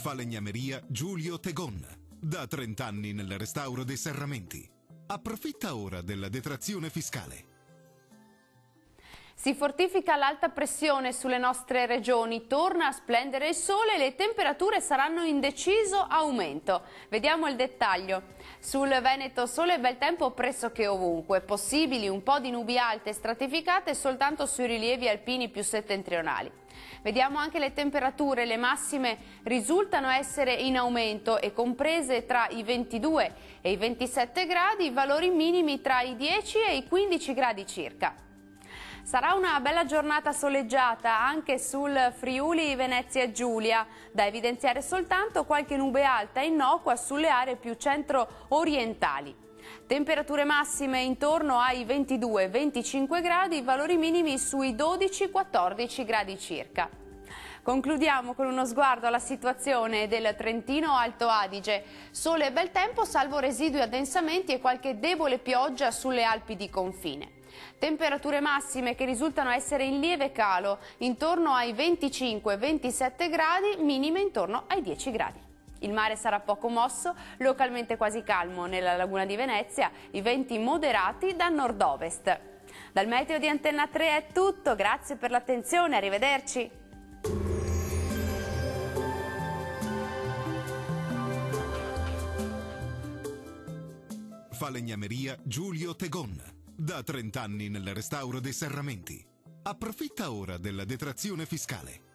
Falegnameria Giulio Tegon. Da 30 anni nel restauro dei serramenti. Approfitta ora della detrazione fiscale. Si fortifica l'alta pressione sulle nostre regioni, torna a splendere il sole e le temperature saranno in deciso aumento. Vediamo il dettaglio. Sul Veneto sole e bel tempo pressoché ovunque, possibili un po' di nubi alte e stratificate soltanto sui rilievi alpini più settentrionali. Vediamo anche le temperature, le massime risultano essere in aumento e comprese tra i 22 e i 27 gradi, valori minimi tra i 10 e i 15 gradi circa. Sarà una bella giornata soleggiata anche sul Friuli Venezia Giulia, da evidenziare soltanto qualche nube alta innocua sulle aree più centro-orientali. Temperature massime intorno ai 22-25 gradi, valori minimi sui 12-14 gradi circa. Concludiamo con uno sguardo alla situazione del Trentino Alto Adige. Sole e bel tempo, salvo residui addensamenti e qualche debole pioggia sulle Alpi di confine. Temperature massime che risultano essere in lieve calo, intorno ai 25-27 gradi, minime intorno ai 10 gradi. Il mare sarà poco mosso, localmente quasi calmo nella laguna di Venezia, i venti moderati da nord-ovest. Dal meteo di Antenna 3 è tutto, grazie per l'attenzione, arrivederci. Falegnameria Giulio Tegon. Da 30 anni nel restauro dei serramenti. Approfitta ora della detrazione fiscale.